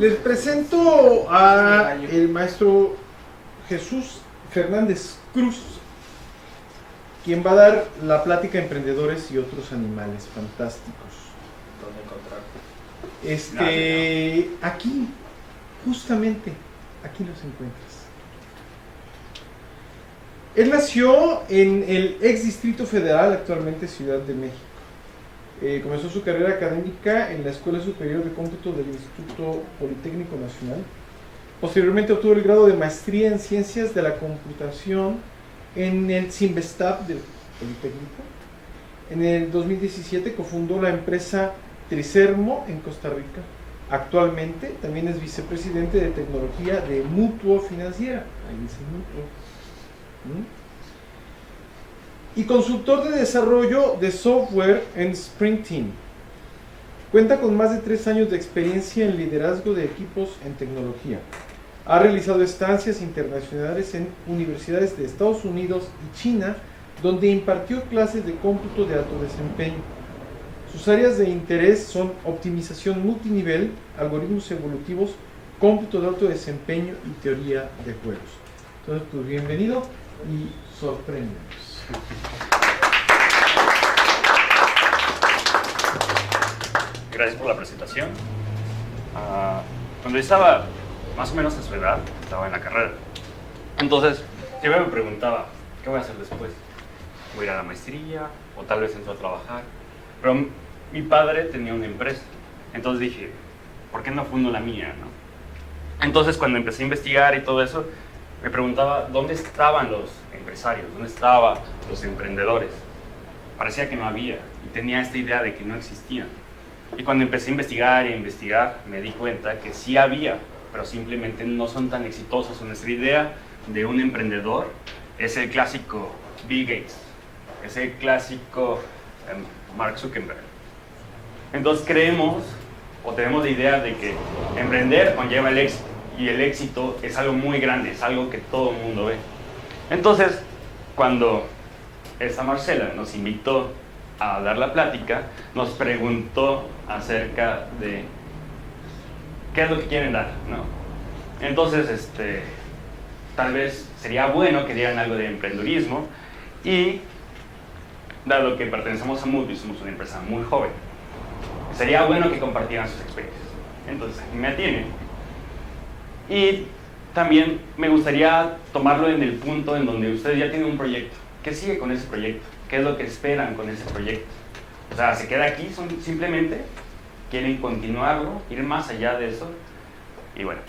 Les presento a el maestro Jesús Fernández Cruz, quien va a dar la plática Emprendedores y otros animales fantásticos. ¿Dónde encontrarte? Aquí, justamente, aquí los encuentras. Él nació en el ex Distrito Federal, actualmente Ciudad de México. Comenzó su carrera académica en la Escuela Superior de Cómputo del Instituto Politécnico Nacional. Posteriormente obtuvo el grado de maestría en Ciencias de la Computación en el CIMBESTAB del Politécnico. En el 2017 cofundó la empresa Trisermo en Costa Rica. Actualmente también es vicepresidente de tecnología de Mutuo Financiera. Ahí dice Mutuo. Y consultor de desarrollo de software en Spring Team. Cuenta con más de 3 años de experiencia en liderazgo de equipos en tecnología. Ha realizado estancias internacionales en universidades de Estados Unidos y China, donde impartió clases de cómputo de alto desempeño. Sus áreas de interés son optimización multinivel, algoritmos evolutivos, cómputo de alto desempeño y teoría de juegos. Entonces, pues bienvenido y sorpréndenos. Gracias por la presentación. Cuando yo estaba más o menos a su edad, estaba en la carrera. Entonces, yo me preguntaba, ¿qué voy a hacer después? ¿Voy a ir a la maestría? ¿O tal vez entro a trabajar? Pero mi padre tenía una empresa. Entonces dije, ¿por qué no fundo la mía, no? Entonces, cuando empecé a investigar y todo eso, me preguntaba, ¿dónde estaban los empresarios? ¿Dónde estaban los emprendedores? Parecía que no había. Y tenía esta idea de que no existían. Y cuando empecé a investigar, me di cuenta que sí había, pero simplemente no son tan exitosos. Nuestra idea de un emprendedor es el clásico Bill Gates, es el clásico Mark Zuckerberg. Entonces creemos o tenemos la idea de que emprender conlleva el éxito, y el éxito es algo muy grande, es algo que todo el mundo ve. Entonces, cuando esta Marcela nos invitó a dar la plática, nos preguntó acerca de qué es lo que quieren dar, ¿no? Entonces, tal vez sería bueno que dieran algo de emprendedurismo, y dado que pertenecemos a Mutuo y somos una empresa muy joven, sería bueno que compartieran sus experiencias. Entonces, me atienen. Y también me gustaría tomarlo en el punto en donde ustedes ya tienen un proyecto. ¿Qué sigue con ese proyecto? ¿Qué es lo que esperan con ese proyecto? O sea, ¿se queda aquí? ¿Simplemente quieren continuarlo, ir más allá de eso? Y bueno,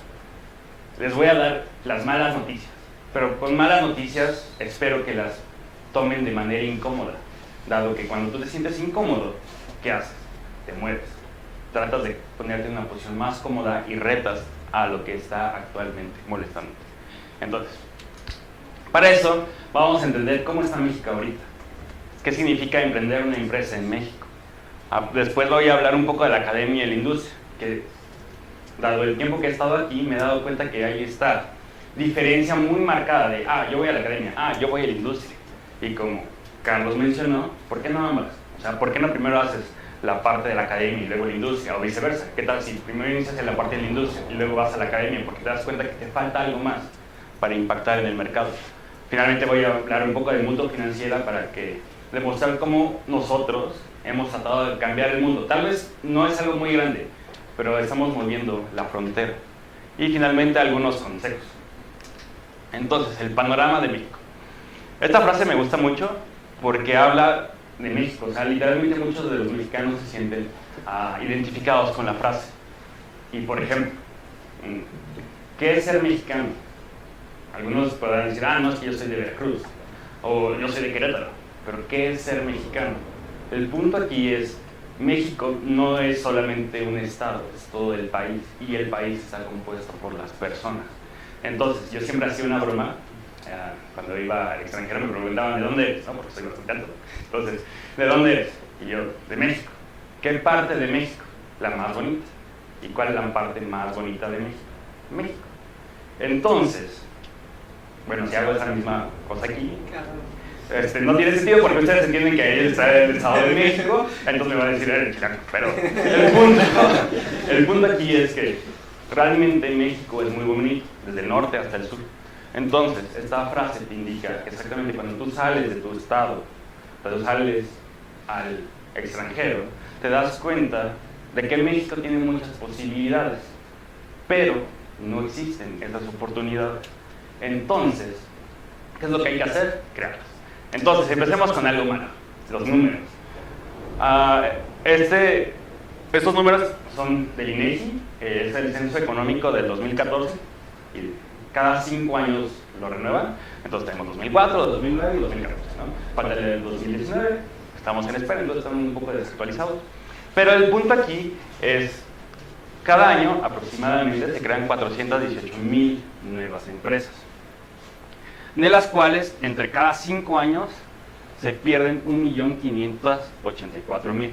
les voy a dar las malas noticias. Pero con malas noticias espero que las tomen de manera incómoda. Dado que cuando tú te sientes incómodo, ¿qué haces? Te mueves. Tratas de ponerte en una posición más cómoda y retas a lo que está actualmente molestándote. Entonces, para eso vamos a entender cómo está México ahorita. ¿Qué significa emprender una empresa en México? Después voy a hablar un poco de la academia y la industria, que dado el tiempo que he estado aquí me he dado cuenta que hay esta diferencia muy marcada de, yo voy a la academia, yo voy a la industria. Y como Carlos mencionó, ¿por qué no ambas? O sea, ¿por qué no primero haces la parte de la academia y luego la industria, o viceversa? ¿Qué tal si primero inicias en la parte de la industria y luego vas a la academia, porque te das cuenta que te falta algo más para impactar en el mercado? Finalmente voy a hablar un poco de Mutuo Financiera para que demostrar cómo nosotros hemos tratado de cambiar el mundo. Tal vez no es algo muy grande, pero estamos moviendo la frontera. Y finalmente algunos consejos. Entonces, el panorama de México. Esta frase me gusta mucho porque habla de México. O sea, literalmente muchos de los mexicanos se sienten identificados con la frase. Y por ejemplo, ¿qué es ser mexicano? Algunos podrán decir, no, es que yo soy de Veracruz, o yo soy de Querétaro. Pero ¿qué es ser mexicano? El punto aquí es, México no es solamente un estado, es todo el país, y el país está compuesto por las personas. Entonces, yo siempre hacía una broma. Cuando iba al extranjero me preguntaban, ¿de dónde eres? No, porque soy mexicano. Entonces, ¿de dónde eres? Y yo, de México. ¿Qué parte de México? La más bonita. ¿Y cuál es la parte más bonita de México? México. Entonces, bueno, si hago esa misma cosa aquí, no tiene sentido porque ustedes entienden que él está en el Estado de México, entonces me va a decir el chileno. Pero el punto aquí es que realmente México es muy bonito, desde el norte hasta el sur. Entonces, esta frase te indica que exactamente cuando tú sales de tu estado, cuando sales al extranjero, te das cuenta de que México tiene muchas posibilidades, pero no existen esas oportunidades. Entonces, ¿qué es lo que hay que hacer? Crearlas. Entonces, empecemos con algo malo, los números. Estos números son del INEGI, que es el Censo Económico del 2014, y cada 5 años lo renuevan. Entonces tenemos 2004, 2009 y 2014, ¿no? Falta el 2019, estamos en espera, entonces estamos un poco desactualizados. Pero el punto aquí es, cada año aproximadamente se crean 418,000 nuevas empresas, de las cuales entre cada 5 años se pierden 1,584,000,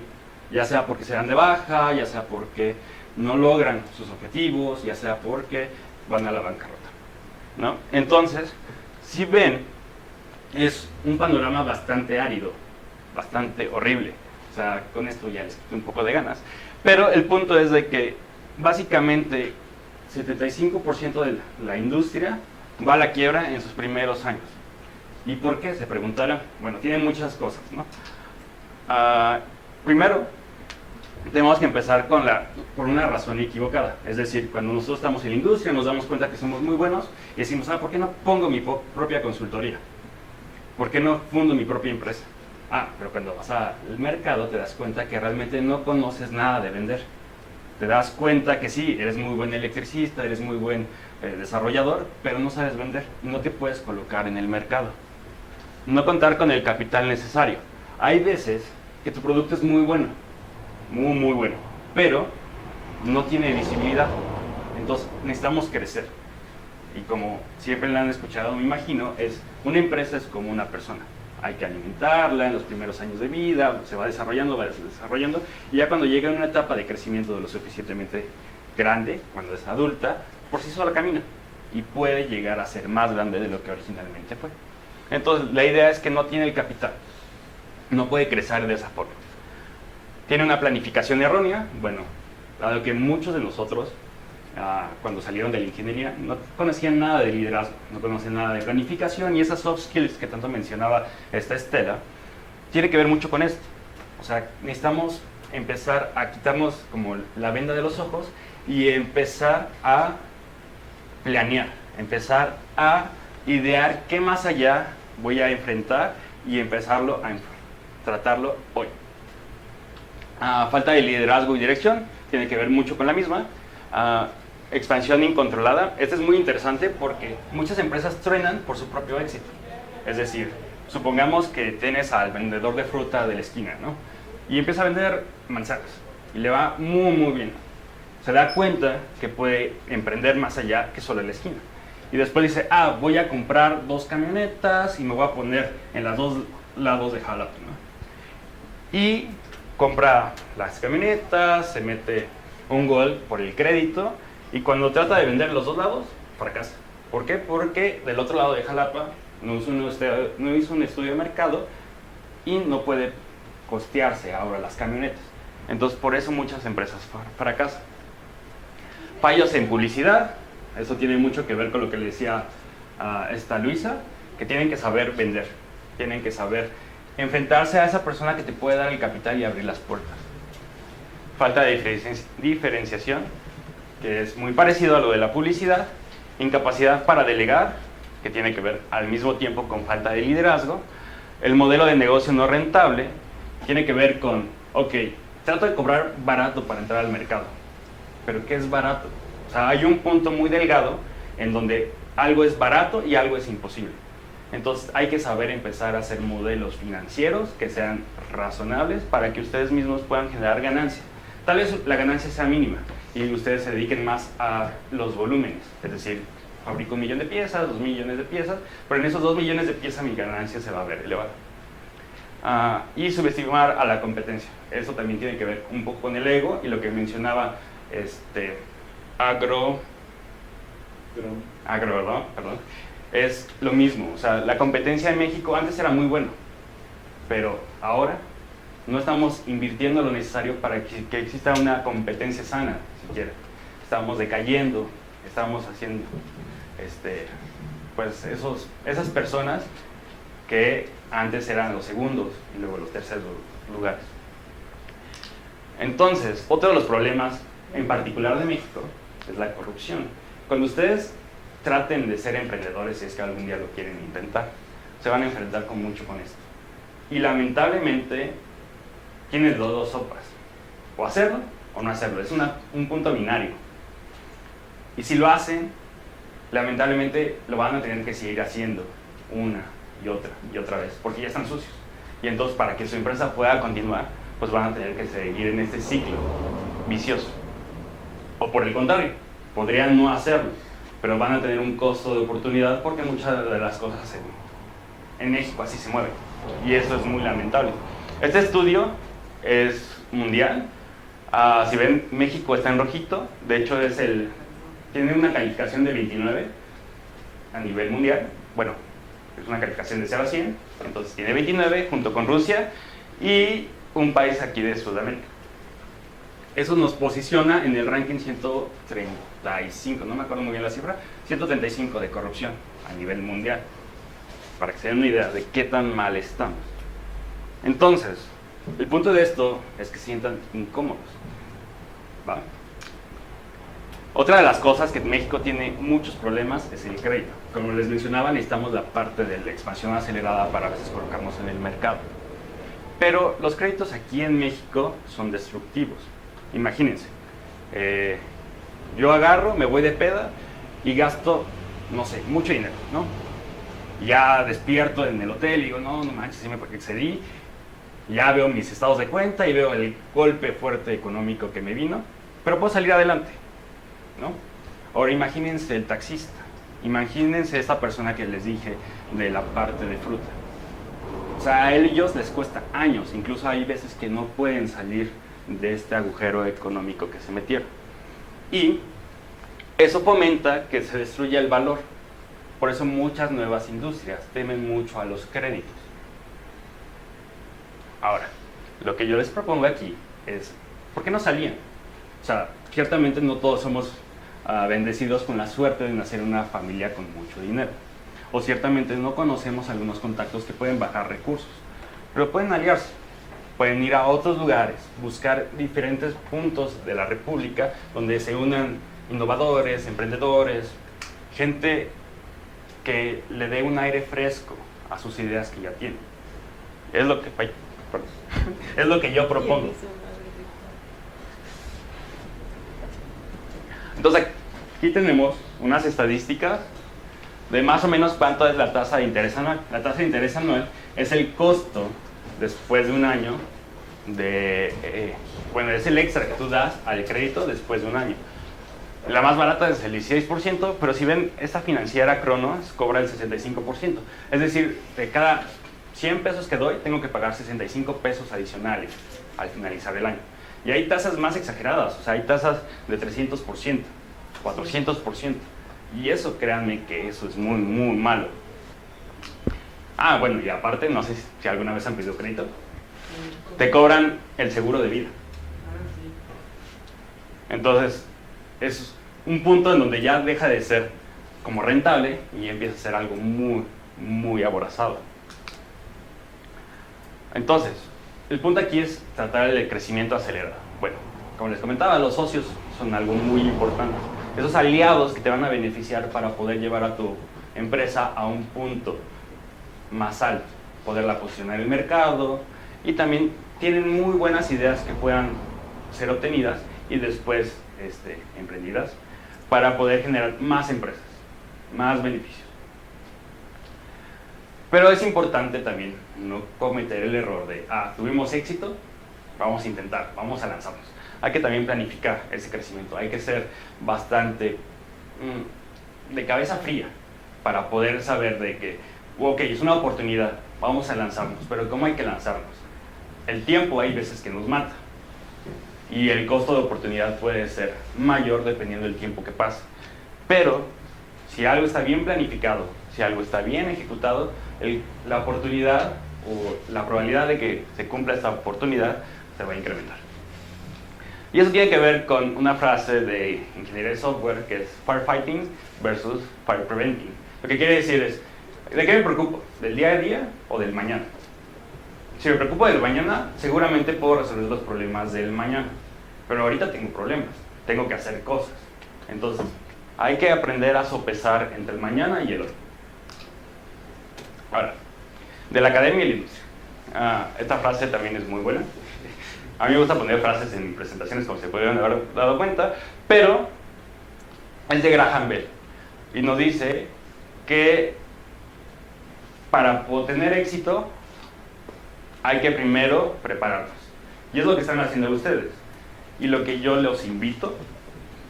ya sea porque se dan de baja, ya sea porque no logran sus objetivos, ya sea porque van a la bancarrota, ¿no? Entonces, si ven, es un panorama bastante árido, bastante horrible. O sea, con esto ya les quité un poco de ganas. Pero el punto es de que básicamente 75% de la industria va a la quiebra en sus primeros años. ¿Y por qué? Se preguntarán. Bueno, tiene muchas cosas, ¿no? Primero, tenemos que empezar por una razón equivocada. Es decir, cuando nosotros estamos en la industria nos damos cuenta que somos muy buenos y decimos, ¿por qué no pongo mi propia consultoría? ¿Por qué no fundo mi propia empresa? Pero cuando vas al mercado te das cuenta que realmente no conoces nada de vender. Te das cuenta que sí, eres muy buen electricista, eres muy buen desarrollador, pero no sabes vender, no te puedes colocar en el mercado. No contar con el capital necesario. Hay veces que tu producto es muy bueno, muy bueno, pero no tiene visibilidad. Entonces necesitamos crecer. Y como siempre la han escuchado, me imagino, una empresa es como una persona. Hay que alimentarla en los primeros años de vida, se va desarrollando, y ya cuando llega a una etapa de crecimiento de lo suficientemente grande, cuando es adulta, por sí sola camina y puede llegar a ser más grande de lo que originalmente fue. Entonces, la idea es que no tiene el capital, no puede crecer de esa forma. Tiene una planificación errónea, bueno, dado que muchos de nosotros, cuando salieron de la ingeniería, no conocían nada de liderazgo, no conocían nada de planificación, y esas soft skills que tanto mencionaba esta Estela, tiene que ver mucho con esto. O sea, necesitamos empezar a quitarnos como la venda de los ojos y empezar a planear, empezar a idear qué más allá voy a enfrentar y empezarlo a tratarlo hoy. Falta de liderazgo y dirección, tiene que ver mucho con la misma. Expansión incontrolada. Este es muy interesante porque muchas empresas truenan por su propio éxito. Es decir, supongamos que tienes al vendedor de fruta de la esquina, ¿no? Y empieza a vender manzanas y le va muy bien. Se da cuenta que puede emprender más allá que solo en la esquina. Y después dice, voy a comprar 2 camionetas y me voy a poner en los 2 lados de Jalapa, ¿no? Y compra las camionetas, se mete un gol por el crédito, y cuando trata de vender los 2 lados, fracasa. ¿Por qué? Porque del otro lado de Jalapa no hizo un estudio de mercado y no puede costearse ahora las camionetas. Entonces, por eso muchas empresas fracasan. Fallos en publicidad. Eso tiene mucho que ver con lo que le decía a esta Luisa, que tienen que saber vender, tienen que saber enfrentarse a esa persona que te puede dar el capital y abrir las puertas. Falta de diferenciación, que es muy parecido a lo de la publicidad. Incapacidad para delegar, que tiene que ver al mismo tiempo con falta de liderazgo. El modelo de negocio no rentable tiene que ver con, trato de cobrar barato para entrar al mercado. ¿Pero qué es barato? O sea, hay un punto muy delgado en donde algo es barato y algo es imposible. Entonces hay que saber empezar a hacer modelos financieros que sean razonables para que ustedes mismos puedan generar ganancia. Tal vez la ganancia sea mínima y ustedes se dediquen más a los volúmenes, es decir, fabrico 1 millón de piezas, 2 millones de piezas, pero en esos 2 millones de piezas mi ganancia se va a ver elevada. Y subestimar a la competencia. Eso también tiene que ver un poco con el ego y lo que mencionaba Agro, perdón, es lo mismo. O sea, la competencia en México antes era muy bueno, pero ahora no estamos invirtiendo lo necesario para que exista una competencia sana, siquiera. estábamos decayendo, estábamos haciendo pues esas personas que antes eran los segundos y luego los terceros lugares. Entonces, otro de los problemas en particular de México es la corrupción. Cuando ustedes traten de ser emprendedores, si es que algún día lo quieren intentar, se van a enfrentar mucho con esto. Y lamentablemente tienen las dos sopas, o hacerlo o no hacerlo, es un punto binario. Y si lo hacen, lamentablemente lo van a tener que seguir haciendo una y otra vez, porque ya están sucios. Y entonces, para que su empresa pueda continuar, pues van a tener que seguir en este ciclo vicioso. O por el contrario, podrían no hacerlo, pero van a tener un costo de oportunidad porque muchas de las cosas en México así se mueven. Y eso es muy lamentable. Este estudio es mundial. Si ven, México está en rojito. De hecho, tiene una calificación de 29 a nivel mundial. Bueno, es una calificación de 0 a 100. Entonces tiene 29 junto con Rusia y un país aquí de Sudamérica. Eso nos posiciona en el ranking 135, no me acuerdo muy bien la cifra, 135 de corrupción a nivel mundial, para que se den una idea de qué tan mal estamos. Entonces, el punto de esto es que se sientan incómodos, ¿va? Otra de las cosas que México tiene muchos problemas es el crédito. Como les mencionaba, necesitamos la parte de la expansión acelerada para a veces colocarnos en el mercado. Pero los créditos aquí en México son destructivos. Imagínense, yo agarro, me voy de peda y gasto, no sé, mucho dinero, ¿no? Ya despierto en el hotel y digo, no manches, sí me excedí. Ya veo mis estados de cuenta y veo el golpe fuerte económico que me vino, pero puedo salir adelante, ¿no? Ahora imagínense el taxista, imagínense esta persona que les dije de la parte de fruta. O sea, a ellos les cuesta años, incluso hay veces que no pueden salir de este agujero económico que se metieron. Y eso fomenta que se destruya el valor. Por eso muchas nuevas industrias temen mucho a los créditos. Ahora, lo que yo les propongo aquí es, ¿por qué no salían? O sea, ciertamente no todos somos bendecidos con la suerte de nacer en una familia con mucho dinero. O ciertamente no conocemos algunos contactos que pueden bajar recursos. Pero pueden aliarse. Pueden ir a otros lugares, buscar diferentes puntos de la República donde se unan innovadores, emprendedores, gente que le dé un aire fresco a sus ideas que ya tienen. Es lo que yo propongo. Entonces, aquí tenemos unas estadísticas de más o menos cuánto es la tasa de interés anual. La tasa de interés anual es el costo después de un año bueno, es el extra que tú das al crédito después de un año. La más barata es el 16%, pero si ven, esta financiera Cronos cobra el 65%. Es decir, de cada 100 pesos que doy, tengo que pagar 65 pesos adicionales al finalizar el año. Y hay tasas más exageradas, o sea, hay tasas de 300%, 400%. Y eso, créanme que eso es muy, muy malo. Bueno, y aparte, no sé si alguna vez han pedido crédito, te cobran el seguro de vida. Entonces, es un punto en donde ya deja de ser como rentable y empieza a ser algo muy, muy aborazado. Entonces, el punto aquí es tratar el crecimiento acelerado. Bueno, como les comentaba, los socios son algo muy importante. Esos aliados que te van a beneficiar para poder llevar a tu empresa a un punto más alto, poderla posicionar en el mercado, y también tienen muy buenas ideas que puedan ser obtenidas y después emprendidas para poder generar más empresas, más beneficios. Pero es importante también no cometer el error de, tuvimos éxito, vamos a intentar, vamos a lanzarnos. Hay que también planificar ese crecimiento, hay que ser bastante de cabeza fría para poder saber de que, ok, es una oportunidad, vamos a lanzarnos, pero ¿cómo hay que lanzarnos? El tiempo hay veces que nos mata y el costo de oportunidad puede ser mayor dependiendo del tiempo que pasa. Pero si algo está bien planificado, si algo está bien ejecutado, la oportunidad o la probabilidad de que se cumpla esta oportunidad se va a incrementar. Y eso tiene que ver con una frase de ingeniería de software que es firefighting versus fire preventing. Lo que quiere decir es, ¿de qué me preocupo? ¿Del día a día o del mañana? Si me preocupo del mañana, seguramente puedo resolver los problemas del mañana. Pero ahorita tengo problemas, tengo que hacer cosas. Entonces, hay que aprender a sopesar entre el mañana y el hoy. Ahora, de la academia y la industria. Esta frase también es muy buena. A mí me gusta poner frases en presentaciones, como se pudieron haber dado cuenta, pero es de Graham Bell. Y nos dice que para tener éxito hay que primero prepararnos. Y es lo que están haciendo ustedes. Y lo que yo los invito,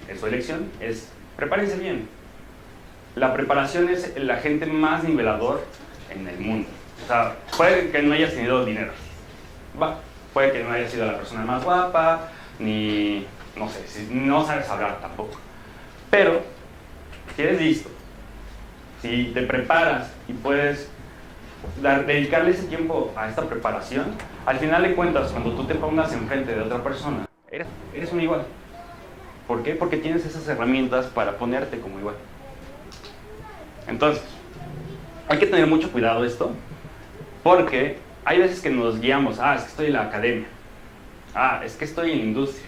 en su elección, es prepárense bien. La preparación es el agente más nivelador en el mundo. O sea, puede que no hayas tenido dinero. Puede que no hayas sido la persona más guapa, ni, no sé, si no sabes hablar tampoco. Pero, si eres listo, si te preparas y puedes dedicarle ese tiempo a esta preparación, al final de cuentas, cuando tú te pongas enfrente de otra persona, eres un igual. ¿Por qué? Porque tienes esas herramientas para ponerte como igual. Entonces, hay que tener mucho cuidado de esto, porque hay veces que nos guiamos, es que estoy en la academia, es que estoy en la industria,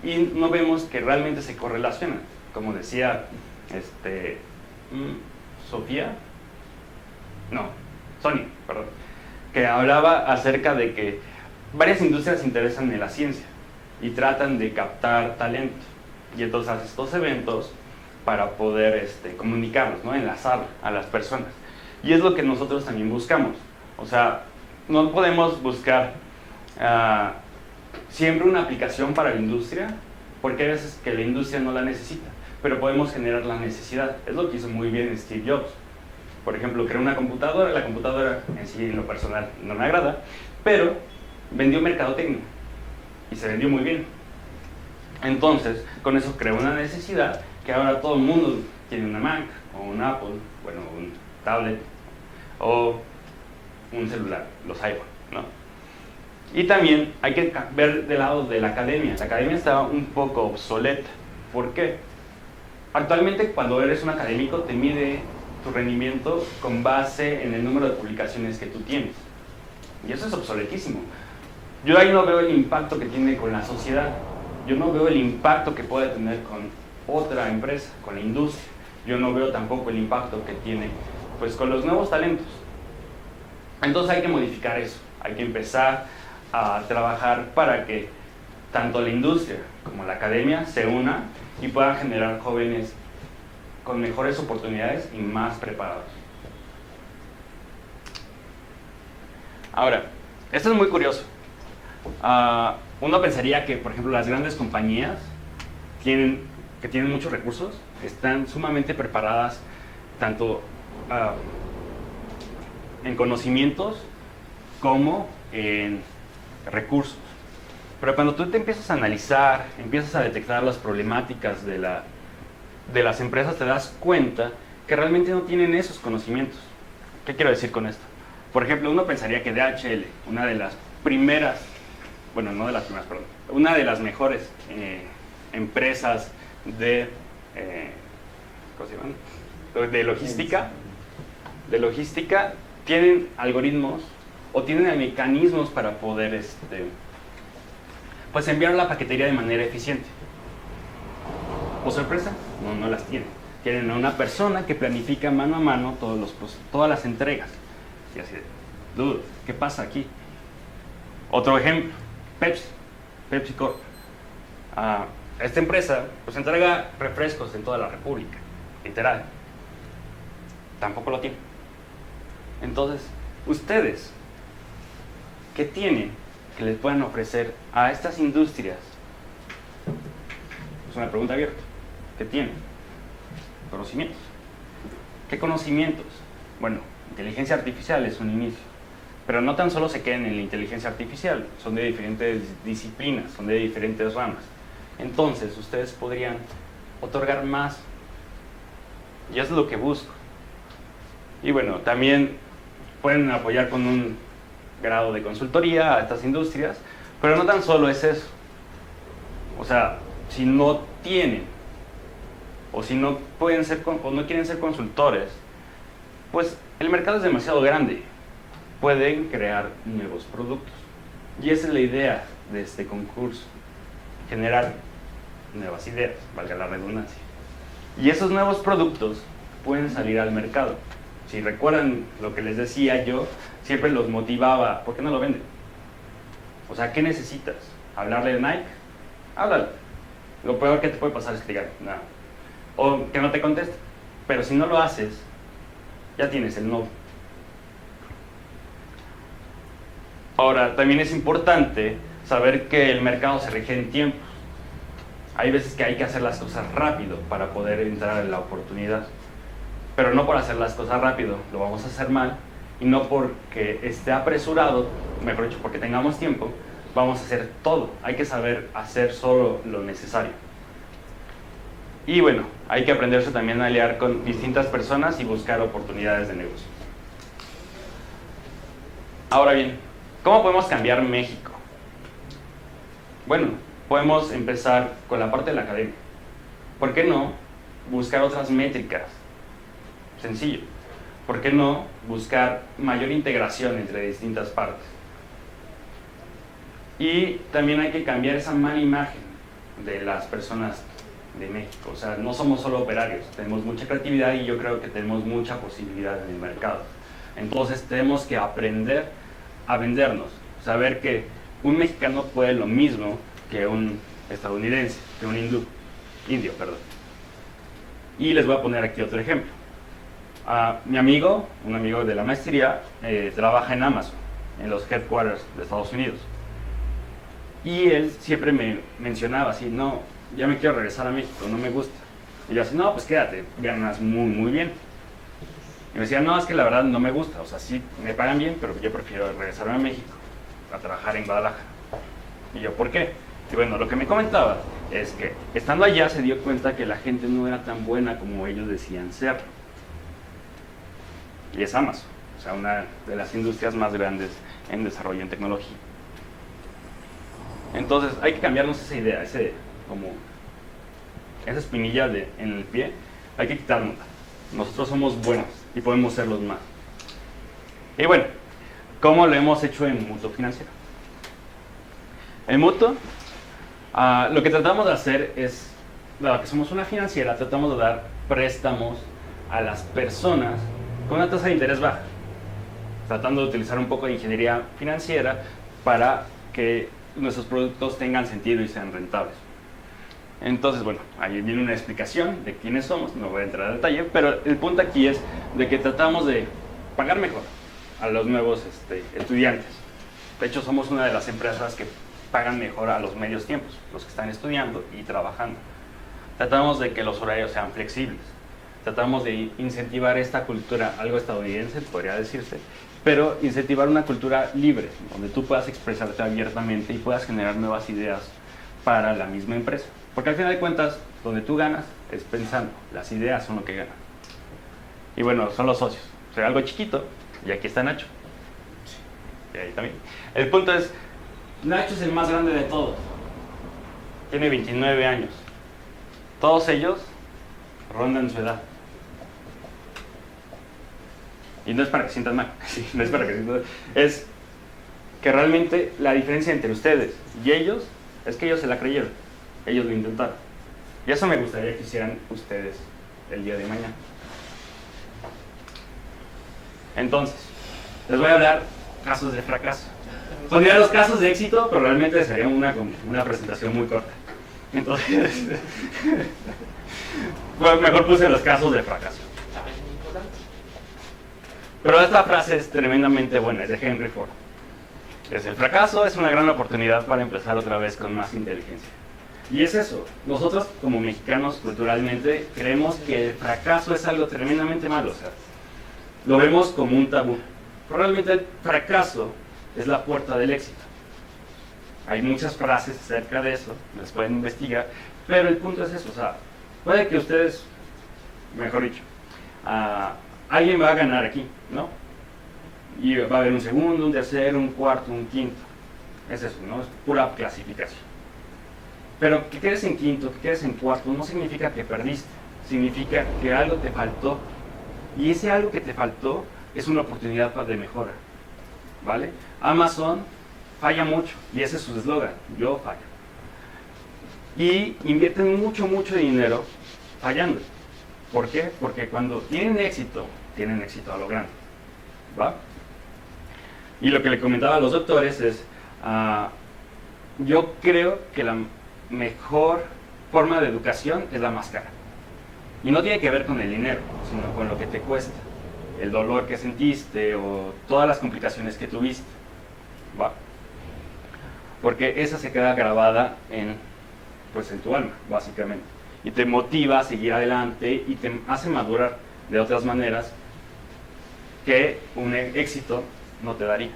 y no vemos que realmente se correlacionan. Como decía Sonia, perdón, que hablaba acerca de que varias industrias se interesan en la ciencia y tratan de captar talento, y entonces hace estos eventos para poder comunicarlos, ¿no? Enlazar a las personas. Y es lo que nosotros también buscamos. O sea, no podemos buscar siempre una aplicación para la industria, porque hay veces que la industria no la necesita, pero podemos generar la necesidad. Es lo que hizo muy bien Steve Jobs. Por ejemplo, creó una computadora, la computadora en sí, en lo personal, no me agrada, pero vendió mercadotecnia y se vendió muy bien. Entonces, con eso creó una necesidad que ahora todo el mundo tiene una Mac, o un Apple, bueno, un tablet, o un celular, los iPhone, ¿no? Y también hay que ver del lado de la academia. La academia está un poco obsoleta. ¿Por qué? Actualmente, cuando eres un académico, te mide tu rendimiento con base en el número de publicaciones que tú tienes. Y eso es obsoletísimo. Yo ahí no veo el impacto que tiene con la sociedad. Yo no veo el impacto que puede tener con otra empresa, con la industria. Yo no veo tampoco el impacto que tiene, pues, con los nuevos talentos. Entonces hay que modificar eso. Hay que empezar a trabajar para que tanto la industria como la academia se unan y puedan generar jóvenes con mejores oportunidades y más preparados. Ahora, esto es muy curioso. Uno pensaría que, por ejemplo, las grandes compañías que tienen muchos recursos están sumamente preparadas tanto en conocimientos como en recursos. Pero cuando tú te empiezas a analizar, empiezas a detectar las problemáticas de las empresas, te das cuenta que realmente no tienen esos conocimientos. ¿Qué quiero decir con esto? Por ejemplo, uno pensaría que DHL, una de las primeras, bueno, no de las primeras, perdón, una de las mejores empresas de, ¿cómo se llaman? De logística, tienen algoritmos o tienen mecanismos para poder pues enviar la paquetería de manera eficiente. ¿O sorpresa? No las tienen. Tienen a una persona que planifica mano a mano todas las entregas. Y así de, dude, ¿qué pasa aquí? Otro ejemplo, Pepsi Corp. Esta empresa pues entrega refrescos en toda la República, literal. Tampoco lo tiene. Entonces, ustedes, ¿qué tienen que les puedan ofrecer a estas industrias? Es una pregunta abierta. ¿Qué tienen? Conocimientos. ¿Qué conocimientos? Bueno, inteligencia artificial es un inicio. Pero no tan solo se queden en la inteligencia artificial, son de diferentes disciplinas, son de diferentes ramas. Entonces, ustedes podrían otorgar más. Y eso es lo que busco. Y bueno, también pueden apoyar con un grado de consultoría a estas industrias, pero no tan solo es eso. O sea, si no tienen, o si no pueden ser, o no quieren ser consultores, pues el mercado es demasiado grande. Pueden crear nuevos productos. Y esa es la idea de este concurso, generar nuevas ideas, valga la redundancia. Y esos nuevos productos pueden salir al mercado. Si recuerdan lo que les decía yo, siempre los motivaba, ¿por qué no lo venden? O sea, ¿qué necesitas? ¿Hablarle de Nike? Háblale. Lo peor que te puede pasar es que te digan nada. O que no te conteste. Pero si no lo haces, ya tienes el no. Ahora, también es importante saber que el mercado se rige en tiempos. Hay veces que hay que hacer las cosas rápido para poder entrar en la oportunidad. Pero no por hacer las cosas rápido, lo vamos a hacer mal. Y no porque esté apresurado, mejor dicho, porque tengamos tiempo, vamos a hacer todo. Hay que saber hacer solo lo necesario. Y bueno, hay que aprenderse también a aliar con distintas personas y buscar oportunidades de negocio. Ahora bien, ¿cómo podemos cambiar México? Bueno, podemos empezar con la parte de la academia. ¿Por qué no buscar otras métricas? Sencillo. ¿Por qué no buscar mayor integración entre distintas partes? Y también hay que cambiar esa mala imagen de las personas de México. O sea, no somos solo operarios, tenemos mucha creatividad y yo creo que tenemos mucha posibilidad en el mercado. Entonces tenemos que aprender a vendernos, saber que un mexicano puede lo mismo que un estadounidense, que un indio. Y les voy a poner aquí otro ejemplo. Mi amigo, un amigo de la maestría, trabaja en Amazon, en los headquarters de Estados Unidos. Y él siempre me mencionaba así, no, ya me quiero regresar a México, no me gusta. Y yo así, no, pues quédate, ganas muy, muy bien. Y me decía, no, es que la verdad no me gusta, o sea, sí me pagan bien, pero yo prefiero regresarme a México, a trabajar en Guadalajara. Y yo, ¿por qué? Y bueno, lo que me comentaba es que estando allá se dio cuenta que la gente no era tan buena como ellos decían ser. Y es Amazon, o sea, una de las industrias más grandes en desarrollo en tecnología. Entonces hay que cambiarnos esa idea, esa espinilla en el pie, hay que quitarnos. Nosotros somos buenos y podemos ser los más. Y bueno, ¿cómo lo hemos hecho en Mutuo Financiero? En Mutuo, lo que tratamos de hacer es, dado que somos una financiera, tratamos de dar préstamos a las personas con una tasa de interés baja, tratando de utilizar un poco de ingeniería financiera para que nuestros productos tengan sentido y sean rentables. Entonces, bueno, ahí viene una explicación de quiénes somos, no voy a entrar a detalle, pero el punto aquí es de que tratamos de pagar mejor a los nuevos estudiantes. De hecho, somos una de las empresas que pagan mejor a los medios tiempos, los que están estudiando y trabajando. Tratamos de que los horarios sean flexibles. Tratamos de incentivar esta cultura, algo estadounidense, podría decirse, pero incentivar una cultura libre, donde tú puedas expresarte abiertamente y puedas generar nuevas ideas para la misma empresa. Porque al final de cuentas, donde tú ganas es pensando, las ideas son lo que ganan. Y bueno, son los socios. O sea, algo chiquito, y aquí está Nacho. Y ahí también. El punto es, Nacho es el más grande de todos. Tiene 29 años. Todos ellos rondan su edad. Y no es para que sientan mal, no es para que sientan mal. Es que realmente la diferencia entre ustedes y ellos es que ellos se la creyeron. Ellos lo intentaron. Y eso me gustaría que hicieran ustedes el día de mañana. Entonces, les voy a dar casos de fracaso. Pondría los casos de éxito, pero realmente sería una presentación muy corta. Entonces, bueno, mejor puse los casos de fracaso. Pero esta frase es tremendamente buena, es de Henry Ford. El fracaso es una gran oportunidad para empezar otra vez con más inteligencia. Y es eso, nosotros como mexicanos culturalmente creemos que el fracaso es algo tremendamente malo, o sea, lo vemos como un tabú. Pero realmente el fracaso es la puerta del éxito. Hay muchas frases acerca de eso, las pueden investigar, pero el punto es eso, o sea, puede que ustedes, mejor dicho, alguien va a ganar aquí, ¿no? Y va a haber un segundo, un tercero, un cuarto, un quinto. Es eso, ¿no? Es pura clasificación. Pero que quedes en quinto, que quedes en cuarto, no significa que perdiste, significa que algo te faltó. Y ese algo que te faltó es una oportunidad de mejora, ¿vale? Amazon falla mucho, y ese es su eslogan, yo fallo. Y invierten mucho dinero fallando. ¿Por qué? Porque cuando tienen éxito a lo grande, ¿va? Y lo que le comentaba a los doctores es, yo creo que la mejor forma de educación es la más cara. Y no tiene que ver con el dinero, sino con lo que te cuesta, el dolor que sentiste o todas las complicaciones que tuviste, ¿va? Porque esa se queda grabada en tu alma, básicamente. Y te motiva a seguir adelante y te hace madurar de otras maneras que un éxito no te daría.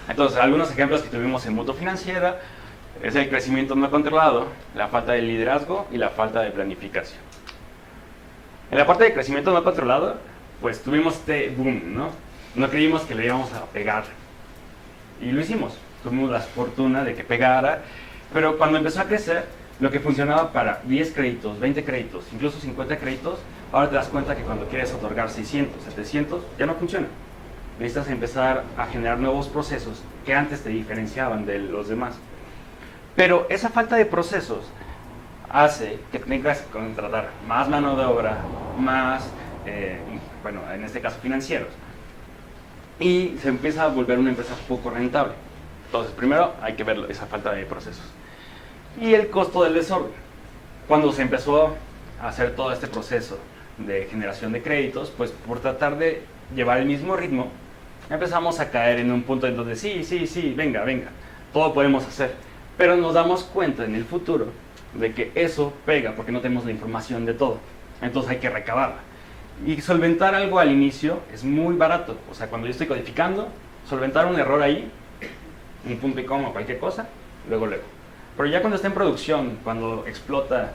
Entonces, algunos ejemplos que tuvimos en Mutua Financiera es el crecimiento no controlado, la falta de liderazgo y la falta de planificación. En la parte de crecimiento no controlado, pues tuvimos este boom, ¿no? No creímos que le íbamos a pegar. Y lo hicimos. Tuvimos la fortuna de que pegara, pero cuando empezó a crecer, lo que funcionaba para 10 créditos, 20 créditos, incluso 50 créditos, ahora te das cuenta que cuando quieres otorgar 600, 700, ya no funciona. Necesitas empezar a generar nuevos procesos que antes te diferenciaban de los demás. Pero esa falta de procesos hace que tengas que contratar más mano de obra, más, en este caso financieros, y se empieza a volver una empresa poco rentable. Entonces, primero hay que ver esa falta de procesos. Y el costo del desorden. Cuando se empezó a hacer todo este proceso de generación de créditos, pues por tratar de llevar el mismo ritmo, empezamos a caer en un punto en donde sí, venga, todo podemos hacer. Pero nos damos cuenta en el futuro de que eso pega porque no tenemos la información de todo. Entonces hay que recabarla. Y solventar algo al inicio es muy barato. O sea, cuando yo estoy codificando, solventar un error ahí, un punto y coma, cualquier cosa, luego. Pero ya cuando está en producción, cuando explota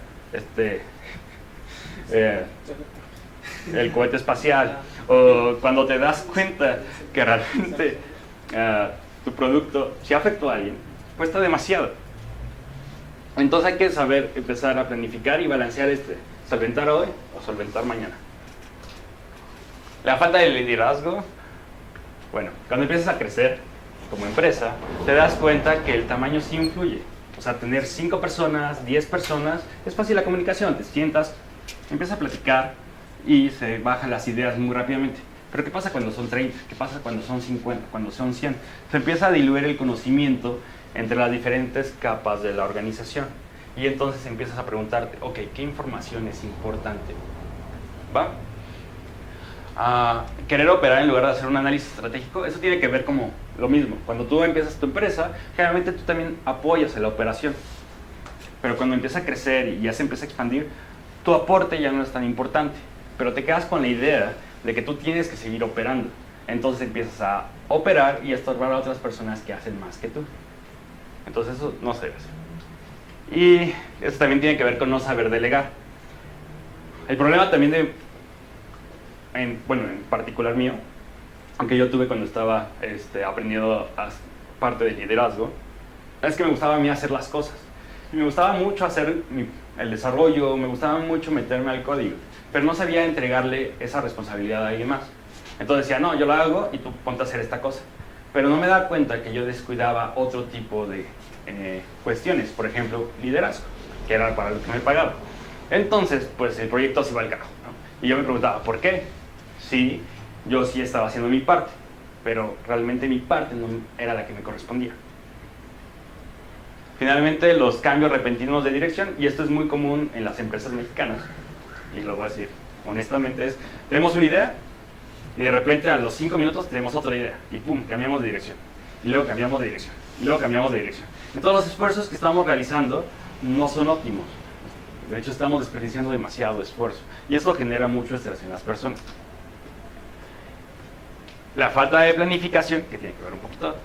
el cohete espacial, o cuando te das cuenta que realmente tu producto, si afectó a alguien, cuesta demasiado. Entonces hay que saber empezar a planificar y balancear solventar hoy o solventar mañana. La falta de liderazgo, cuando empiezas a crecer como empresa, te das cuenta que el tamaño sí influye. O sea, tener 5 personas, 10 personas, es fácil la comunicación, te sientas, empiezas a platicar y se bajan las ideas muy rápidamente. Pero ¿qué pasa cuando son 30? ¿Qué pasa cuando son 50? Cuando son 100? Se empieza a diluir el conocimiento entre las diferentes capas de la organización. Y entonces empiezas a preguntarte, ok, ¿qué información es importante? ¿Va? Querer operar en lugar de hacer un análisis estratégico, eso tiene que ver como lo mismo. Cuando tú empiezas tu empresa, generalmente tú también apoyas en la operación. Pero cuando empieza a crecer y ya se empieza a expandir, tu aporte ya no es tan importante. Pero te quedas con la idea de que tú tienes que seguir operando. Entonces empiezas a operar y a estorbar a otras personas que hacen más que tú. Entonces eso no se debe hacer. Y eso también tiene que ver con no saber delegar. El problema también en particular mío, aunque yo tuve cuando estaba aprendiendo parte del liderazgo, es que me gustaba a mí hacer las cosas. Y me gustaba mucho hacer el desarrollo, me gustaba mucho meterme al código, pero no sabía entregarle esa responsabilidad a alguien más. Entonces decía, no, yo lo hago y tú ponte a hacer esta cosa. Pero no me daba cuenta que yo descuidaba otro tipo de cuestiones, por ejemplo, liderazgo, que era para lo que me pagaba. Entonces, pues el proyecto se iba al carajo, ¿no? Y yo me preguntaba, ¿por qué? Sí, yo sí estaba haciendo mi parte, pero realmente mi parte no era la que me correspondía. Finalmente, los cambios repentinos de dirección, y esto es muy común en las empresas mexicanas, y lo voy a decir honestamente, tenemos una idea, y de repente a los 5 minutos tenemos otra idea, y pum, cambiamos de dirección, y luego cambiamos de dirección, y luego cambiamos de dirección. Entonces los esfuerzos que estamos realizando no son óptimos. De hecho, estamos desperdiciando demasiado esfuerzo, y eso genera mucho estrés en las personas. La falta de planificación, que tiene que ver un poquito,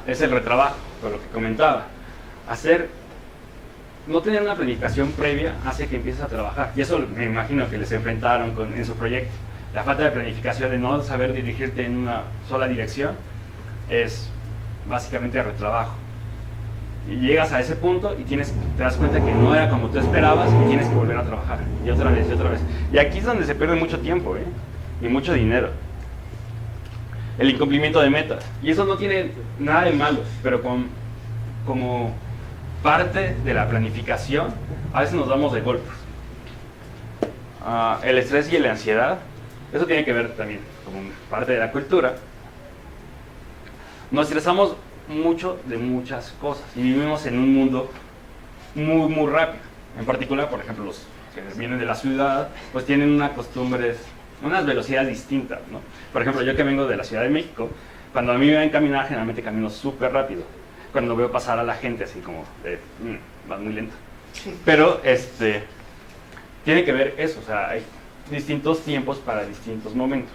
es el retrabajo, por lo que comentaba. No tener una planificación previa hace que empieces a trabajar, y eso me imagino que les enfrentaron en su proyecto. La falta de planificación, de no saber dirigirte en una sola dirección, es básicamente retrabajo. Y llegas a ese punto y te das cuenta que no era como tú esperabas y tienes que volver a trabajar. Y otra vez, y otra vez. Y aquí es donde se pierde mucho tiempo, y mucho dinero. El incumplimiento de metas. Y eso no tiene nada de malo, pero como parte de la planificación, a veces nos damos de golpes. El estrés y la ansiedad, eso tiene que ver también como parte de la cultura. Nos estresamos mucho de muchas cosas y vivimos en un mundo muy, muy rápido. En particular, por ejemplo, los que vienen de la ciudad, pues tienen unas costumbres, unas velocidades distintas, ¿no? Por ejemplo, yo que vengo de la Ciudad de México, cuando a mí me ven caminar, generalmente camino súper rápido. Cuando veo pasar a la gente así como de, va muy lento. Pero, tiene que ver eso, o sea, hay distintos tiempos para distintos momentos.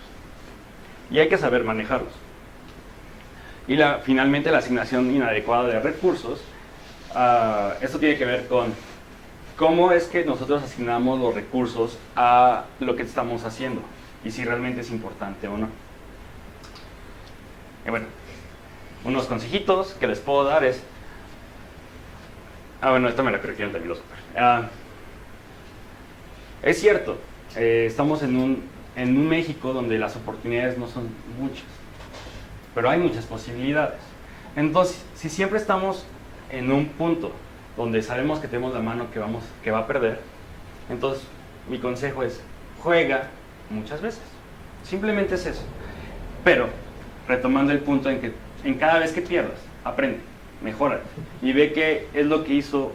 Y hay que saber manejarlos. Y finalmente la asignación inadecuada de recursos, esto tiene que ver con cómo es que nosotros asignamos los recursos a lo que estamos haciendo y si realmente es importante o no. Y bueno, unos consejitos que les puedo dar es, bueno, esto me lo corrigieron también los super. Es cierto, estamos en un México donde las oportunidades no son muchas, pero hay muchas posibilidades. Entonces, si siempre estamos en un punto donde sabemos que tenemos la mano que va a perder, entonces mi consejo es, juega muchas veces. Simplemente es eso. Pero, retomando el punto en que en cada vez que pierdas, aprende, mejora y ve qué es lo que hizo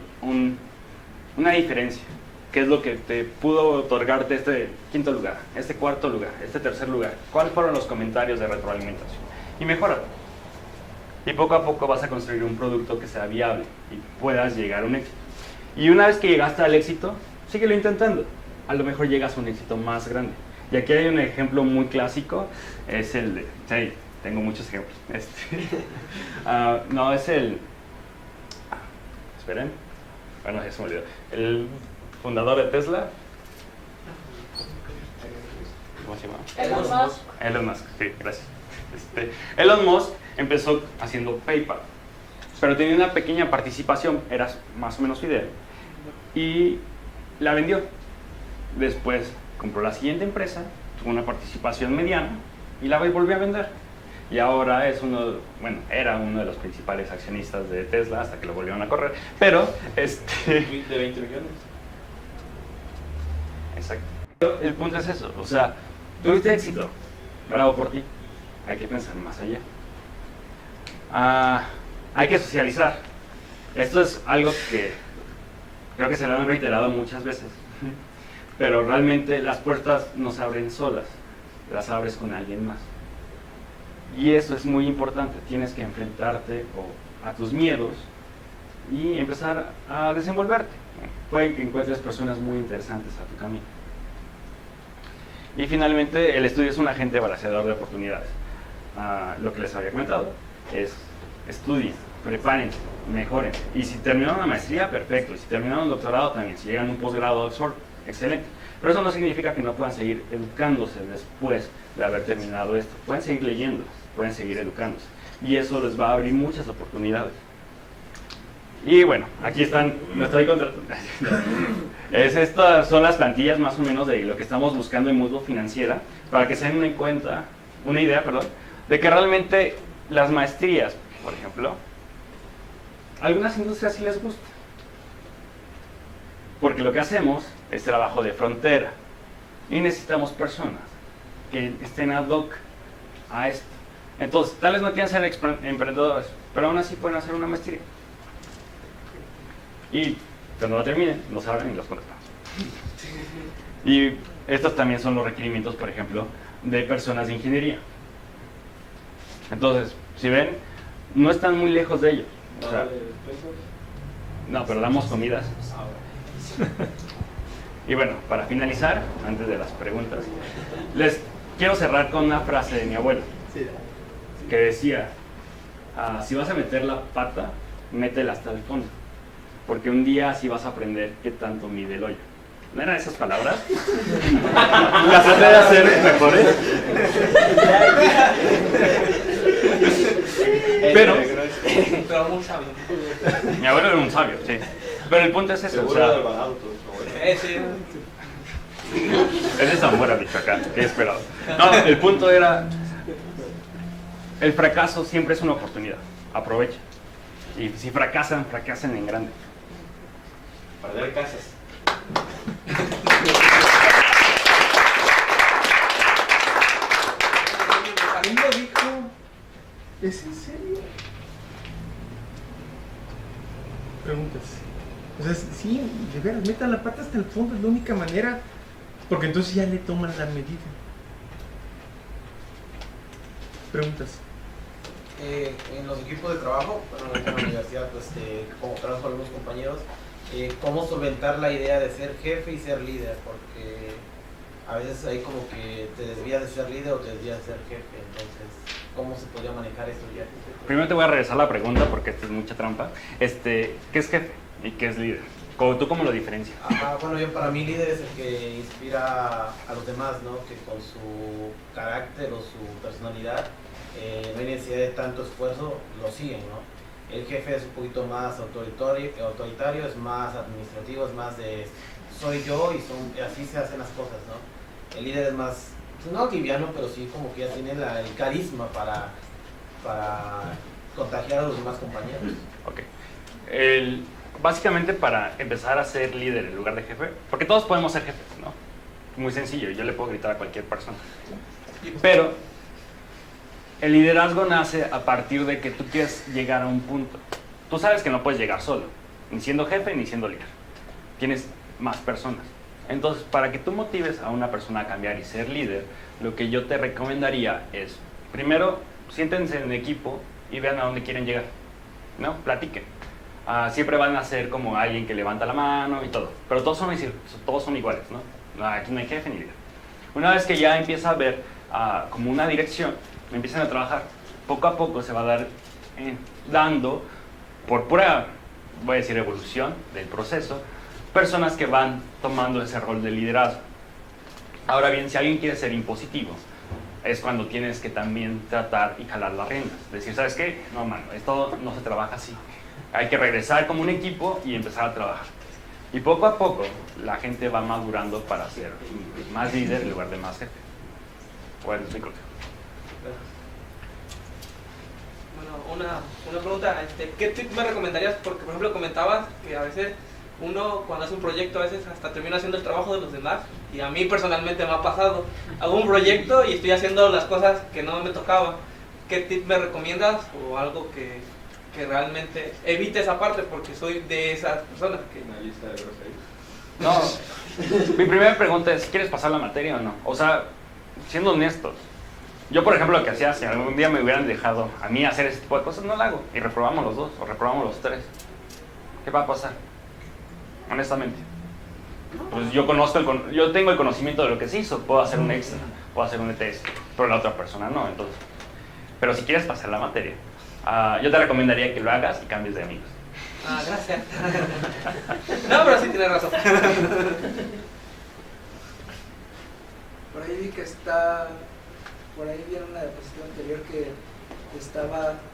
una diferencia. ¿Qué es lo que te pudo otorgarte este quinto lugar, este cuarto lugar, este tercer lugar? ¿Cuáles fueron los comentarios de retroalimentación? Y mejora. Y poco a poco vas a construir un producto que sea viable y puedas llegar a un éxito. Y una vez que llegaste al éxito, síguelo intentando. A lo mejor llegas a un éxito más grande. Y aquí hay un ejemplo muy clásico, es el de... Sí, tengo muchos ejemplos. No, es el... Esperen. Bueno, ya se me olvidó. El fundador de Tesla. ¿Cómo se llama? Elon Musk. Elon Musk, sí, gracias. Elon Musk empezó haciendo PayPal, pero tenía una pequeña participación, era más o menos fidel, y la vendió. Después compró la siguiente empresa, tuvo una participación mediana y la volvió a vender. Y ahora era uno de los principales accionistas de Tesla hasta que lo volvieron a correr. Pero, de 20 millones. Exacto. El punto es eso, o sea, tuviste éxito, bravo por ti. Hay que pensar más allá. Hay que socializar. Esto es algo que creo que se lo han reiterado muchas veces. Pero realmente las puertas no se abren solas, las abres con alguien más. Y eso es muy importante. Tienes que enfrentarte a tus miedos y empezar a desenvolverte. Puede que encuentres personas muy interesantes a tu camino. Y finalmente, el estudio es un agente balanceador de oportunidades. Lo que les había comentado es estudien, prepárense, mejoren. Y si terminaron una maestría, perfecto. Y si terminaron un doctorado, también. Si llegan a un posgrado a Oxford, excelente. Pero eso no significa que no puedan seguir educándose después de haber terminado esto. Pueden seguir leyendo, pueden seguir educándose. Y eso les va a abrir muchas oportunidades. Y bueno, aquí están, no estoy contratando. Estas son las plantillas más o menos de lo que estamos buscando en Mundo Financiera, para que se den una idea, de que realmente las maestrías, por ejemplo, a algunas industrias sí les gusta. Porque lo que hacemos es trabajo de frontera y necesitamos personas que estén ad hoc a esto. Entonces, tal vez no quieran ser emprendedores, pero aún así pueden hacer una maestría. Y cuando lo terminen, nos abren y los contratamos. Y estos también son los requerimientos, por ejemplo, de personas de ingeniería. Entonces, si ven, no están muy lejos de ellos. O sea, no, pero damos comidas. Y bueno, para finalizar, antes de las preguntas, les quiero cerrar con una frase de mi abuelo, que decía, si vas a meter la pata, métela hasta el fondo, porque un día así vas a aprender qué tanto mide el hoyo. ¿No eran esas palabras? Las traté de hacer mejores. Pero Pero muy sabio. Mi abuelo era un sabio, sí. Pero el punto es eso, o Seguro sea, del banado, tu abuelo. Sí. es de Zamora, Michoacán, qué esperado. No, el punto era, el fracaso siempre es una oportunidad, aprovecha. Y si fracasan, fracasan en grande. Perder casas. Él lo dijo. ¿Es en serio? Preguntas. O sea, sí, de veras, metan la pata hasta el fondo, es la única manera. Porque entonces ya le toman la medida. Preguntas. En los equipos de trabajo, bueno, en la universidad, pues, como trabajo con algunos compañeros, cómo solventar la idea de ser jefe y ser líder, porque a veces ahí como que te desvías de ser líder o te desvías de ser jefe, entonces, ¿cómo se podría manejar eso ya? Primero te voy a regresar la pregunta porque esto es mucha trampa. ¿Qué es jefe y qué es líder? ¿Tú cómo lo diferencias? Bueno, yo para mí líder es el que inspira a los demás, ¿no? Que con su carácter o su personalidad no hay necesidad de tanto esfuerzo, lo siguen, ¿no? El jefe es un poquito más autoritario, es más administrativo, es más de soy yo y así se hacen las cosas, ¿no? El líder es más, pues no liviano, pero sí como que ya tiene el carisma para contagiar a los demás compañeros. Ok. Básicamente para empezar a ser líder en lugar de jefe, porque todos podemos ser jefes, ¿no? Muy sencillo, yo le puedo gritar a cualquier persona. Pero el liderazgo nace a partir de que tú quieres llegar a un punto. Tú sabes que no puedes llegar solo, ni siendo jefe ni siendo líder. Tienes más personas. Entonces, para que tú motives a una persona a cambiar y ser líder, lo que yo te recomendaría es, primero, siéntense en equipo y vean a dónde quieren llegar, ¿no? Platiquen. Siempre van a ser como alguien que levanta la mano y todo, pero todos son iguales, ¿no? Aquí no hay jefe ni líder. Una vez que ya empieza a ver como una dirección, empiezan a trabajar, poco a poco se va a dar dando, por pura, voy a decir, evolución del proceso, personas que van tomando ese rol de liderazgo. Ahora bien, si alguien quiere ser impositivo, es cuando tienes que también tratar y jalar las riendas. Decir, ¿sabes qué? No, mano, esto no se trabaja así. Hay que regresar como un equipo y empezar a trabajar. Y poco a poco la gente va madurando para ser más líder en lugar de más jefe. ¿Cuál es mi consejo? Bueno, una pregunta, ¿qué tip me recomendarías? Porque, por ejemplo, comentabas que a veces uno cuando hace un proyecto a veces hasta termina haciendo el trabajo de los demás, y a mí personalmente me ha pasado. Hago un proyecto y estoy haciendo las cosas que no me tocaba. ¿Qué tip me recomiendas o algo que realmente evite esa parte? Porque soy de esas personas que... Una lista de groserías. No, mi primera pregunta es, ¿quieres pasar la materia o no? O sea, siendo honestos, yo por ejemplo lo que hacía, si algún día me hubieran dejado a mí hacer ese tipo de cosas, no lo hago, y reprobamos los dos, o reprobamos los tres. ¿Qué va a pasar? Honestamente. Pues yo tengo el conocimiento de lo que se hizo, puedo hacer un extra, puedo hacer un ETS, pero la otra persona no, entonces. Pero si quieres pasar la materia, yo te recomendaría que lo hagas y cambies de amigos. Gracias. No, pero sí tienes razón. Por ahí vi que por ahí vi en una diapositiva anterior que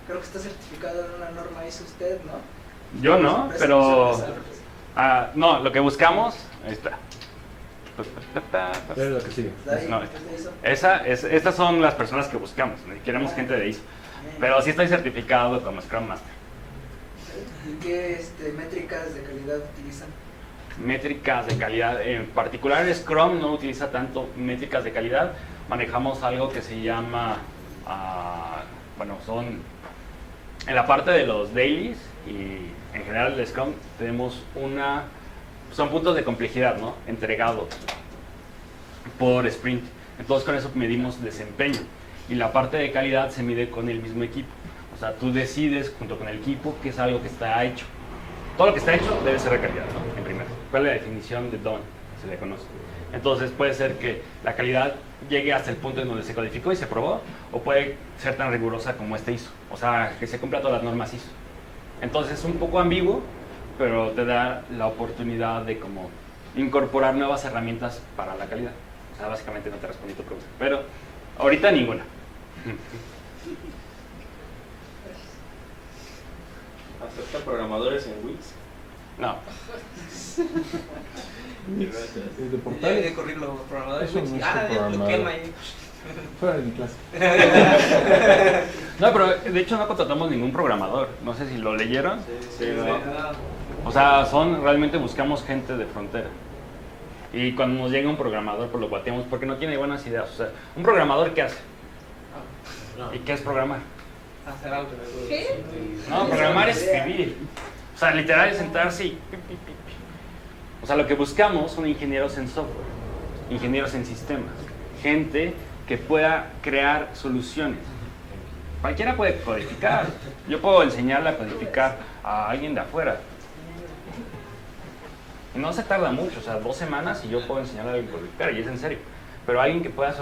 creo que está certificado en una norma ISO usted, ¿no? Yo no, pero... no, lo que buscamos, ahí está. Es lo que sigue. No, estas son las personas que buscamos, ¿no? Queremos gente de ISO. Pero sí estoy certificado como Scrum Master. ¿Y qué métricas de calidad utilizan? Métricas de calidad, en particular Scrum no utiliza tanto métricas de calidad. Manejamos algo que se llama, son en la parte de los dailies y en general el Scrum tenemos son puntos de complejidad, ¿no? Entregados por sprint. Entonces con eso medimos desempeño. Y la parte de calidad se mide con el mismo equipo. O sea, tú decides junto con el equipo qué es algo que está hecho. Todo lo que está hecho debe ser de calidad, ¿no? En primero. ¿Cuál es la definición de done? Se le conoce. Entonces puede ser que la calidad llegue hasta el punto en donde se codificó y se probó, o puede ser tan rigurosa como ISO. O sea, que se cumpla todas las normas ISO. Entonces es un poco ambiguo, pero te da la oportunidad de como incorporar nuevas herramientas para la calidad. O sea, básicamente no te respondí tu pregunta, pero ahorita ninguna. ¿Acepta programadores en Wix? No, Es de Ya portales. de correr los programadores. Eso no es ya programador. bloquean ahí. Fuera de mi clase. no, pero de hecho no contratamos ningún programador. No sé si lo leyeron. Sí, no. O sea, realmente buscamos gente de frontera. Y cuando nos llega un programador, pues lo bateamos porque no tiene buenas ideas. O sea, un programador, ¿qué hace? ¿Y qué es programar? Hacer algo. ¿Qué? No, programar es escribir. O sea, literal es sentarse y... pi, pi, pi, pi. O sea, lo que buscamos son ingenieros en software, ingenieros en sistemas, gente que pueda crear soluciones. Cualquiera puede codificar. Yo puedo enseñarle a codificar a alguien de afuera. Y no se tarda mucho, o sea, 2 semanas y yo puedo enseñarle a alguien a codificar, y es en serio. Pero alguien que pueda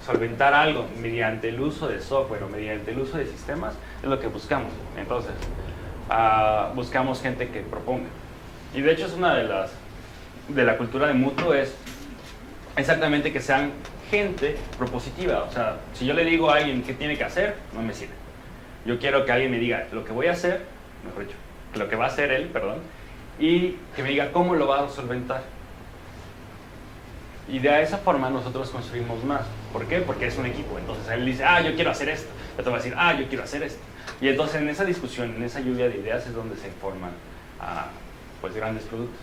solventar algo mediante el uso de software o mediante el uso de sistemas es lo que buscamos. Entonces, buscamos gente que proponga. Y de hecho es una de la cultura de Mutuo es exactamente que sean gente propositiva. O sea, si yo le digo a alguien qué tiene que hacer, no me sirve. Yo quiero que alguien me diga lo que voy a hacer, mejor dicho, lo que va a hacer él, perdón, y que me diga cómo lo va a solventar. Y de esa forma nosotros construimos más. ¿Por qué? Porque es un equipo. Entonces él dice, yo quiero hacer esto. Yo te voy a decir, yo quiero hacer esto. Y entonces en esa discusión, en esa lluvia de ideas es donde se forman pues grandes productos.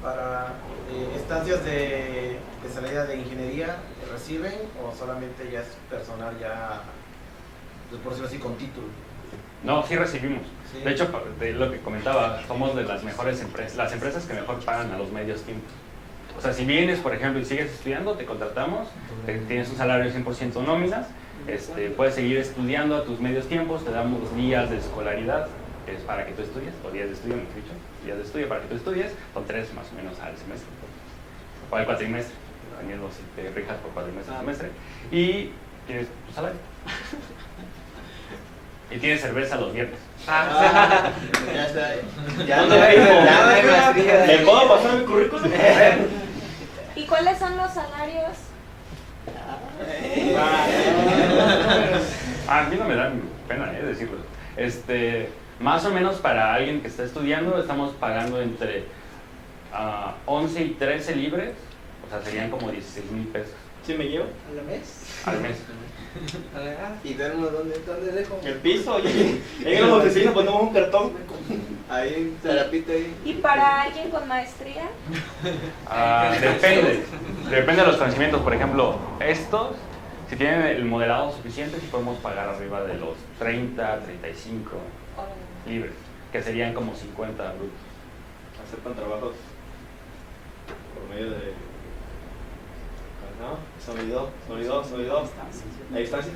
Para estancias de salida de ingeniería, ¿reciben o solamente ya es personal ya, pues, por decirlo así, con título? No, sí recibimos. Sí. De hecho, de lo que comentaba, somos de las mejores empresas, las empresas que mejor pagan a los medios tiempos. O sea, si vienes, por ejemplo, y sigues estudiando, te contratamos, tienes un salario 100% nómina, puedes seguir estudiando a tus medios tiempos, te damos días de escolaridad para que tú estudies, o días de estudio, mejor dicho, días de estudio para que tú estudies, son 3 más o menos al semestre, o al cuatrimestre, dependiendo si te rijas por cuatrimestre o semestre, y tienes tu salario. Y tienes cerveza los viernes. Ya está. Ya ¿Dónde no hay- ya no hay ya no hay- ¿Le puedo pasar mi currículum? ¿Y cuáles son los salarios? A mí no me da pena decirlo. Más o menos para alguien que está estudiando estamos pagando entre 11 y 13 libres, o sea, serían como 16,000 pesos ¿Sí me llevo? ¿A la mes? al mes. ¿Y duermo dónde dejo? En el piso, oye. En la oficina ponemos un cartón. Ahí, terapita ahí. ¿Y para alguien con maestría? Depende de los conocimientos. Por ejemplo, estos, si tienen el modelado suficiente, sí podemos pagar arriba de los 30, 35 libres, que serían como 50 brutos. Aceptan trabajos por medio de... ¿No? Sonido. ¿A distancia?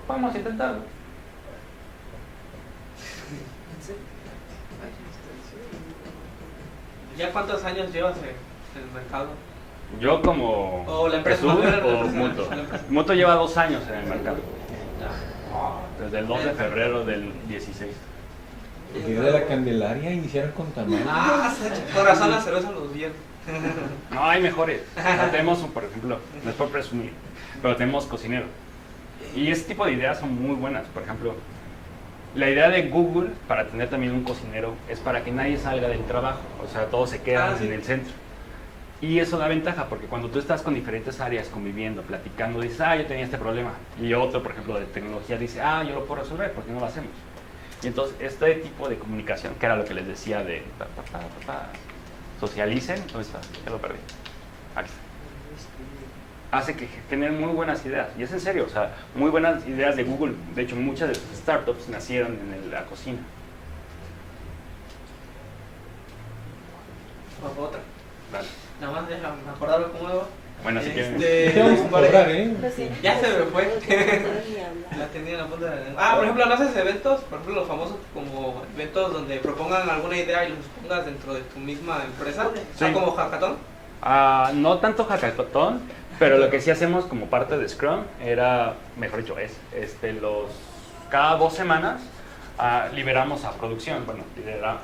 Vamos a intentarlo. ¿Ya cuántos años llevas en el mercado? Yo como O la empresa, Jesús más bien la o empresa. Mutuo. La empresa. Mutuo lleva 2 años en el mercado. Desde el 2 de febrero del 16. El día de la Candelaria iniciaron con tamales. Con razón la cerveza los viernes. No, hay mejores. O sea, tenemos, por ejemplo, no es por presumir, pero tenemos cocinero. Y ese tipo de ideas son muy buenas. Por ejemplo, la idea de Google para tener también un cocinero es para que nadie salga del trabajo. O sea, todos se quedan Sí. en el centro. Y eso da ventaja porque cuando tú estás con diferentes áreas conviviendo, platicando, dices, yo tenía este problema. Y otro, por ejemplo, de tecnología dice, yo lo puedo resolver, ¿por qué no lo hacemos? Y entonces, este tipo de comunicación, que era lo que les decía de socialicen, ¿dónde está? Ya lo perdí. Aquí está. Hace que generen muy buenas ideas. Y es en serio, o sea, muy buenas ideas de Google. De hecho, muchas de sus startups nacieron en la cocina. Otra. Dale. Nada más déjame acordarme cómo iba. Bueno, si quieren. Te vamos a cobrar, ¿eh? Pues sí. Ya se me fue. No puedo ni hablar. La tenía en la punta de la lengua. Por ejemplo, ¿no haces eventos? Por ejemplo, los famosos como eventos donde propongan alguna idea y los pongas dentro de tu misma empresa. Sí. Como hackathon. No tanto hackathon, pero lo que sí hacemos como parte de Scrum era, mejor dicho, cada 2 semanas liberamos a producción, bueno,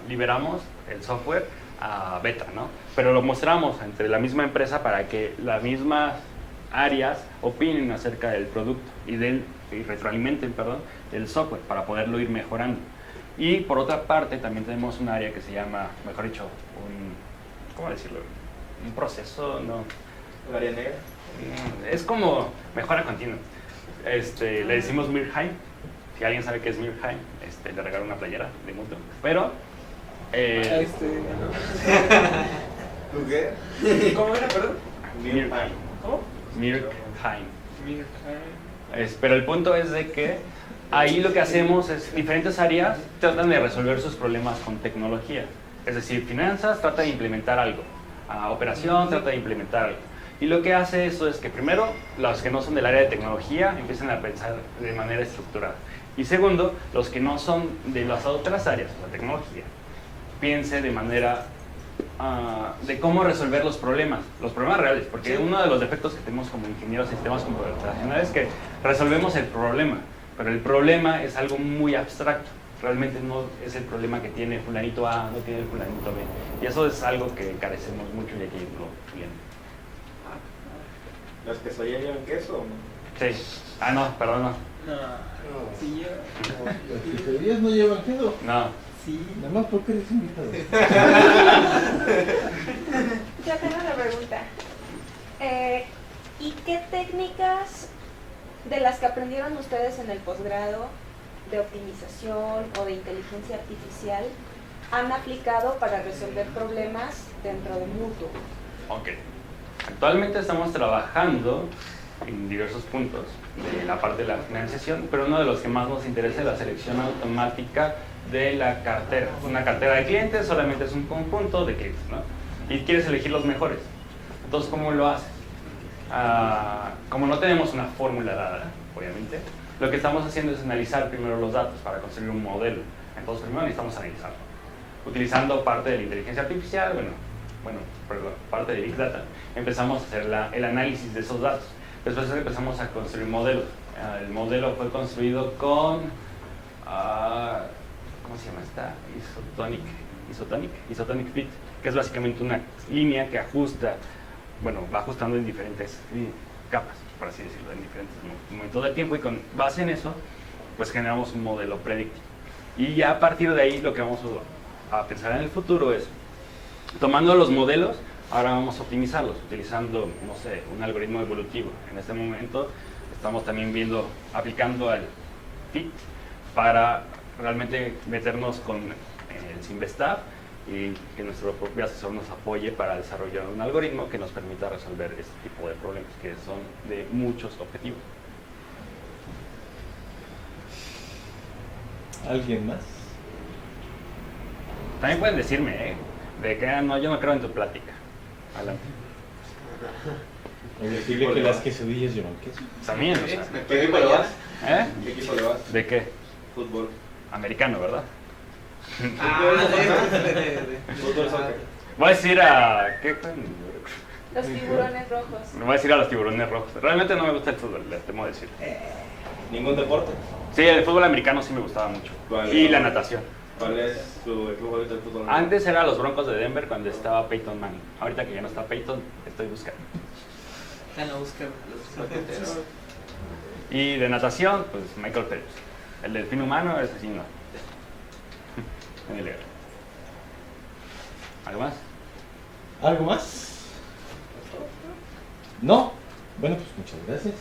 liberamos el software a beta, ¿no? Pero lo mostramos entre la misma empresa para que las mismas áreas opinen acerca del producto y den y retroalimenten, perdón, el software para poderlo ir mejorando. Y por otra parte también tenemos un área que se llama, mejor dicho, ¿cómo decirlo? Un proceso, no. ¿El área negra? Es como mejora continua. Le decimos Mirheim. Si alguien sabe qué es Mirheim, le regalo una playera de mutuo. Pero ¿Tú qué? ¿Cómo era, perdón? Mirheim. ¿Cómo? Mirheim. Pero el punto es de que ahí lo que hacemos es diferentes áreas tratan de resolver sus problemas con tecnología. Es decir, finanzas trata de implementar algo, operación trata de implementar algo. Y lo que hace eso es que primero, los que no son del área de tecnología empiezan a pensar de manera estructurada. Y segundo, los que no son de las otras áreas, la tecnología, piense de manera de cómo resolver los problemas reales, porque uno de los defectos que tenemos como ingenieros de sistemas computacionales es que resolvemos el problema, pero el problema es algo muy abstracto. Realmente no es el problema que tiene fulanito A, no tiene el fulanito B. Y eso es algo que carecemos mucho y aquí lo viendo. ¿Las quesadillas llevan queso o no? Sí. No, perdón, no. No. Sí, Las quesadillas no llevan queso. No. sí. Nada más porque eres invitado. Yo tengo una pregunta. ¿Y qué técnicas de las que aprendieron ustedes en el posgrado de optimización o de inteligencia artificial han aplicado para resolver problemas dentro de Mutuo? Ok. Actualmente estamos trabajando en diversos puntos de la parte de la financiación, pero uno de los que más nos interesa es la selección automática de la cartera. Una cartera de clientes solamente es un conjunto de clientes, ¿no? Y quieres elegir los mejores. Entonces, ¿cómo lo haces? Como no tenemos una fórmula dada, obviamente, lo que estamos haciendo es analizar primero los datos para construir un modelo. Entonces, primero necesitamos analizarlo. Utilizando parte de la inteligencia artificial, parte de Big Data, empezamos a hacer el análisis de esos datos. Después empezamos a construir modelos. El modelo fue construido con, ¿cómo se llama esta? Isotonic Fit, que es básicamente una línea que ajusta, va ajustando en diferentes capas, por así decirlo, en diferentes momentos del tiempo, y con base en eso, pues generamos un modelo predictivo. Y ya a partir de ahí lo que vamos a pensar en el futuro es, tomando los modelos, ahora vamos a optimizarlos utilizando, no sé, un algoritmo evolutivo. En este momento estamos también aplicando al FIT para realmente meternos con el Simvestab y que nuestro propio asesor nos apoye para desarrollar un algoritmo que nos permita resolver este tipo de problemas, que son de muchos objetivos. ¿Alguien más? También pueden decirme, de que no, yo no creo en tu plática. Adelante. Es decirle que las quesadillas llevan queso. También, o sea, ¿Qué equipo le vas? ¿eh? ¿Qué equipo le vas? ¿De qué? Fútbol. Americano, ¿verdad? Fútbol, soccer. Voy a decir ¿qué fue? Los tiburones rojos. Me voy a decir a los tiburones rojos. Realmente no me gusta el fútbol, les temo decir. ¿Ningún deporte? Sí, el fútbol americano sí me gustaba mucho. ¿Cuál? Y la natación. ¿Cuál es tu equipo favorito del fútbol? Antes era los Broncos de Denver cuando estaba Peyton Manning. Ahorita que ya no está Peyton, estoy buscando. Ya no busca los Y de natación, pues Michael Phelps. El delfín humano, ese sí no. Muy legal. ¿Algo más? ¿Algo más? ¿No? Bueno, pues muchas gracias.